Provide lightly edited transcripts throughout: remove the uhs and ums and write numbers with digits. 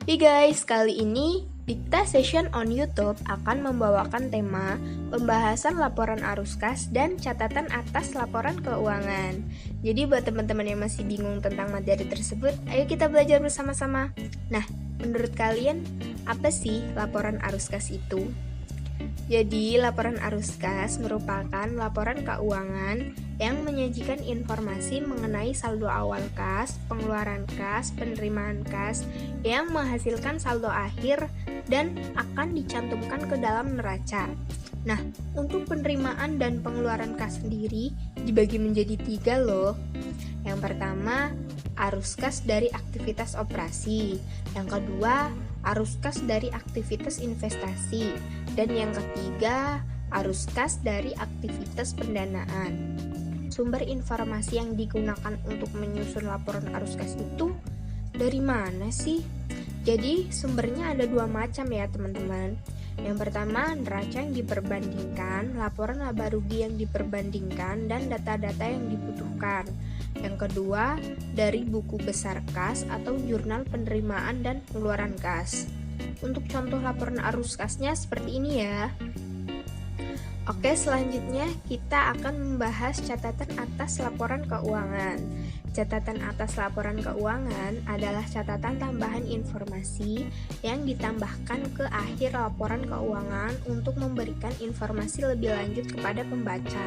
Hey guys, kali ini Dikta Session on YouTube akan membawakan tema pembahasan laporan arus kas dan catatan atas laporan keuangan. Jadi buat teman-teman yang masih bingung tentang materi tersebut, ayo kita belajar bersama-sama. Nah, menurut kalian apa sih laporan arus kas itu? Jadi, laporan arus kas merupakan laporan keuangan yang menyajikan informasi mengenai saldo awal kas, pengeluaran kas, penerimaan kas yang menghasilkan saldo akhir dan akan dicantumkan ke dalam neraca. Nah, untuk penerimaan dan pengeluaran kas sendiri dibagi menjadi 3 loh. Yang pertama, arus kas dari aktivitas operasi. Yang kedua, arus kas dari aktivitas investasi. Dan yang ketiga, arus kas dari aktivitas pendanaan. Sumber informasi yang digunakan untuk menyusun laporan arus kas itu dari mana sih? Jadi sumbernya ada 2 macam ya teman-teman. Yang pertama, neraca yang diperbandingkan, laporan laba rugi yang diperbandingkan, dan data-data yang dibutuhkan. Yang kedua, dari buku besar kas atau jurnal penerimaan dan pengeluaran kas. Untuk contoh laporan arus kasnya seperti ini ya. Oke, selanjutnya kita akan membahas catatan atas laporan keuangan. Catatan atas laporan keuangan adalah catatan tambahan informasi yang ditambahkan ke akhir laporan keuangan untuk memberikan informasi lebih lanjut kepada pembaca.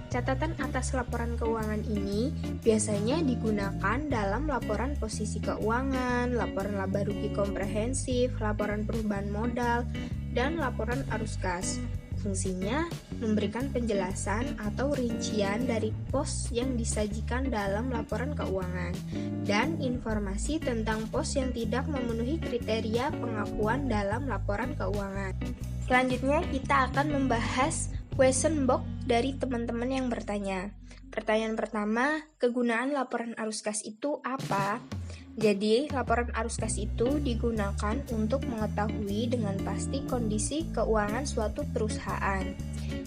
Catatan atas laporan keuangan ini biasanya digunakan dalam laporan posisi keuangan, laporan laba rugi komprehensif, laporan perubahan modal, dan laporan arus kas. Fungsinya memberikan penjelasan atau rincian dari pos yang disajikan dalam laporan keuangan dan informasi tentang pos yang tidak memenuhi kriteria pengakuan dalam laporan keuangan. Selanjutnya kita akan membahas question box dari teman-teman yang bertanya. Pertanyaan pertama, kegunaan laporan arus kas itu apa? Jadi, laporan arus kas itu digunakan untuk mengetahui dengan pasti kondisi keuangan suatu perusahaan,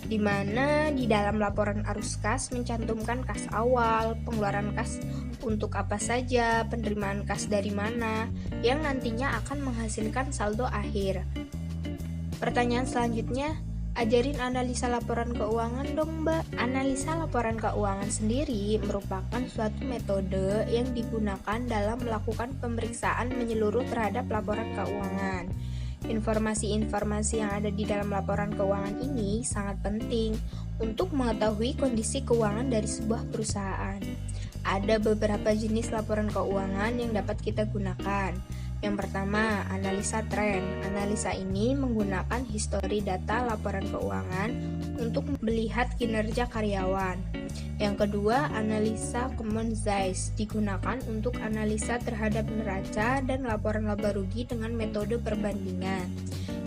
di mana di dalam laporan arus kas mencantumkan kas awal, pengeluaran kas untuk apa saja, penerimaan kas dari mana, yang nantinya akan menghasilkan saldo akhir. Pertanyaan selanjutnya, ajarin analisa laporan keuangan dong Mbak. Analisa laporan keuangan sendiri merupakan suatu metode yang digunakan dalam melakukan pemeriksaan menyeluruh terhadap laporan keuangan. Informasi-informasi yang ada di dalam laporan keuangan ini sangat penting untuk mengetahui kondisi keuangan dari sebuah perusahaan. Ada beberapa jenis laporan keuangan yang dapat kita gunakan. Yang pertama, analisa tren. Analisa ini menggunakan histori data laporan keuangan untuk melihat kinerja karyawan. Yang kedua, analisa common size digunakan untuk analisa terhadap neraca dan laporan laba rugi dengan metode perbandingan.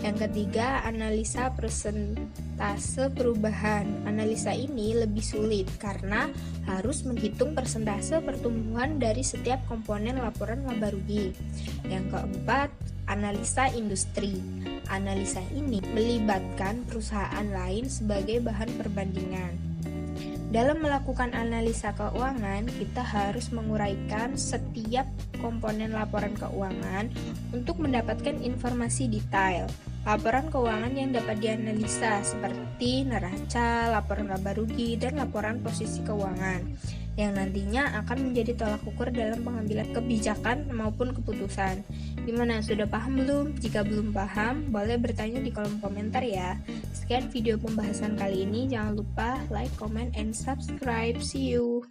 Yang ketiga, analisa persentase perubahan. Analisa ini lebih sulit karena harus menghitung persentase pertumbuhan dari setiap komponen laporan laba rugi. Yang keempat, analisa industri. Analisa ini melibatkan perusahaan lain sebagai bahan perbandingan. Dalam melakukan analisa keuangan, kita harus menguraikan setiap komponen laporan keuangan untuk mendapatkan informasi detail. Laporan keuangan yang dapat dianalisa seperti neraca, laporan laba rugi, dan laporan posisi keuangan yang nantinya akan menjadi tolak ukur dalam pengambilan kebijakan maupun keputusan. Gimana, sudah paham belum? Jika belum paham, boleh bertanya di kolom komentar ya. Sekian video pembahasan kali ini, jangan lupa like, comment, and subscribe. See you!